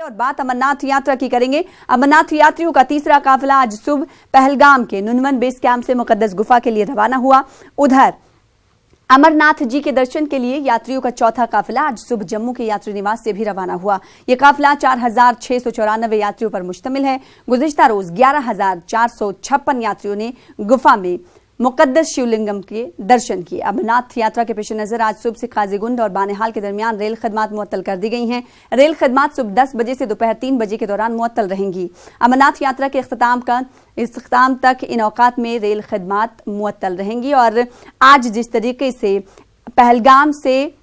और बात अमरनाथ यात्रा की करेंगे। अमरनाथ यात्रियों का तीसरा काफिला आज सुबह पहलगाम के नुनवन बेस कैंप से मुकद्दस गुफा के लिए रवाना हुआ। उधर अमरनाथ जी के दर्शन के लिए यात्रियों का चौथा काफिला आज सुबह जम्मू के यात्री निवास से भी रवाना हुआ। यह काफिला 4,694 यात्रियों पर मुश्तमिल है। गुज़िश्ता रोज 11,456 यात्रियों ने गुफा में मुकद्दस शिवलिंगम के दर्शन किए। अमरनाथ यात्रा के पेश नजर आज सुबह से काजीगुंड और बानिहाल के दरमियान रेल खदमात मुअत्तल कर दी गई हैं। रेल खदमात सुबह 10 बजे से दोपहर 3 बजे के दौरान मुअत्तल रहेंगी। अमरनाथ यात्रा के इख्तिताम तक इन औकात में रेल खदमात मुअत्तल रहेंगी। और आज जिस तरीके से पहलगाम से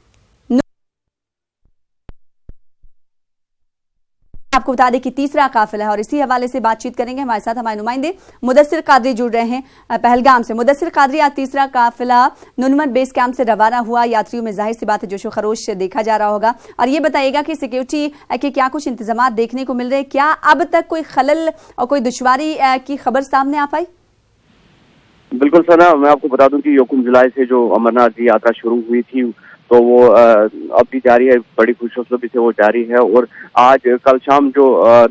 आपको बता दें कि तीसरा काफिला है और इसी हवाले से बातचीत करेंगे। हमारे साथ हमारे नुमाइंदे मुदस्सिर कादरी जुड़ रहे हैं पहलगाम से। मुदस्सिर कादरी, आज तीसरा काफिला नुनवन बेस कैंप से रवाना हुआ। यात्रियों में जाहिर सी बात है जोशो खरोश देखा जा रहा होगा। और ये बताइएगा कि सिक्योरिटी के क्या कुछ इंतजाम देखने को मिल रहे हैं, क्या अब तक कोई खलल और कोई दुश्वारी की खबर सामने आ पाई? बिल्कुल सना, मैं आपको बता दूं कि यकुम जुलाई से जो अमरनाथ जी यात्रा शुरू हुई थी तो वो अब भी जारी है, बड़ी खुशखबरी से वो जारी है। और आज कल शाम जो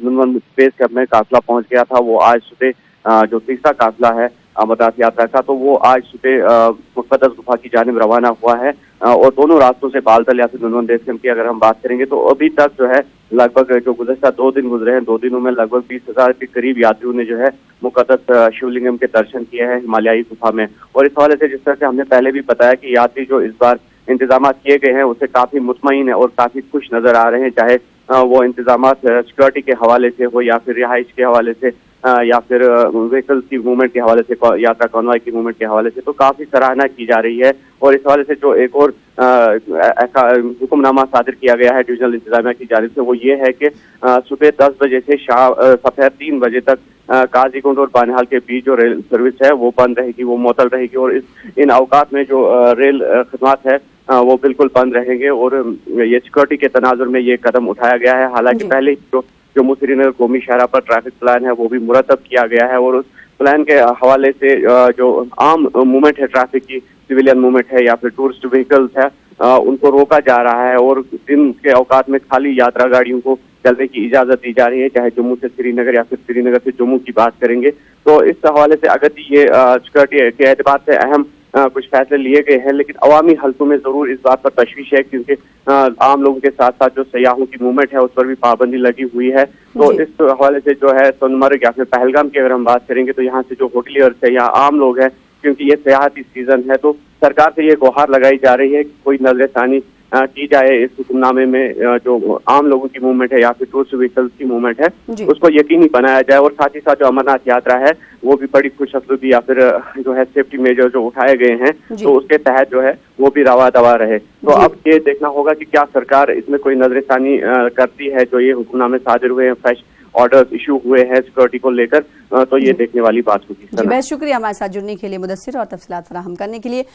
नुनवन बेस कैंप में काफिला पहुंच गया था, वो आज सुबह जो तीसरा काफिला है अमरनाथ यात्रा का, तो वो आज सुबह मुकद्दस गुफा की जानिब रवाना हुआ है। और दोनों रास्तों से बालतल या फिर नुनवन बेस कैंप की अगर हम बात करेंगे तो अभी तक जो है लगभग जो गुज़श्ता 2 दिन गुजरे हैं, 2 दिनों में लगभग 20,000 के करीब यात्रियों ने जो है मुकद्दस शिवलिंगम के दर्शन किए हैं हिमालयी गुफा में। और इस हवाले से जिस तरह से हमने पहले भी बताया कि यात्री जो इस बार इंतजाम किए गए हैं उससे काफी मुतमईन है और काफी खुश नजर आ रहे हैं, चाहे वो इंतजाम सिक्योरिटी के हवाले से हो या फिर रिहाइश के हवाले से या फिर व्हीकल्स की मूवमेंट के हवाले से, यात्रा कॉन्वॉय की मूवमेंट के हवाले से, तो काफी सराहना की जा रही है। और इस हवाले से जो एक और हुक्मनामा सादिर किया गया है डिविजनल इंतजामिया की जानिब से, वो ये है कि सुबह 10 बजे से दोपहर 3 बजे तक काजीगुंड और बानिहाल के बीच जो रेल सर्विस है वो बंद रहेगी, वो मुअत्तल रहेगी। और इन अवकात में जो रेल खदमात है वो बिल्कुल बंद रहेंगे। और ये सिक्योरिटी के तनाजुर में ये कदम उठाया गया है। हालांकि पहले जो जम्मू श्रीनगर कौमी शाहराह पर ट्रैफिक प्लान है वो भी मुरतब किया गया है और उस प्लान के हवाले से जो आम मूवमेंट है, ट्रैफिक की सिविलियन मूवमेंट है या फिर टूरिस्ट व्हीकल्स है, उनको रोका जा रहा है। और दिन के औकात में खाली यात्रा गाड़ियों को चलने की इजाजत दी जा रही है, चाहे जम्मू से श्रीनगर या फिर श्रीनगर से जम्मू की बात करेंगे। तो इस हवाले से अगर ये सिक्योरिटी के एतबार से अहम कुछ फैसले लिए गए हैं, लेकिन अवामी हल्कों में जरूर इस बात पर तशवीश है क्योंकि आम लोगों के साथ साथ जो सयाहों की मूवमेंट है उस पर भी पाबंदी लगी हुई है। तो इस हवाले से जो है सोनमर्ग या फिर पहलगाम की अगर हम बात करेंगे तो यहाँ से जो होटलियर्स है या आम लोग हैं, क्योंकि ये सियाहती सीजन है, तो सरकार से ये गुहार लगाई जा रही है कि कोई नजरसानी की जाए इस हुक्मनामे में जो आम लोगों की मूवमेंट है या फिर टूरिस्ट व्हीकल्स की मूवमेंट है उसको यकीनी बनाया जाए। और साथ ही साथ जो अमरनाथ यात्रा है वो भी बड़ी खुशखबरी या फिर जो है सेफ्टी मेजर जो उठाए गए हैं तो उसके तहत जो है वो भी रवा दवा रहे। तो अब ये देखना होगा कि क्या सरकार इसमें कोई नजरसानी करती है। जो ये हुक्मनामे सादिर हुए हैं, फ्रेश ऑर्डर इशू हुए हैं सिक्योरिटी को लेकर, तो ये देखने वाली बात होगी। बहुत शुक्रिया हमारे साथ जुड़ने के लिए मुदस्सिर और तफसीलात फराहम करने के लिए।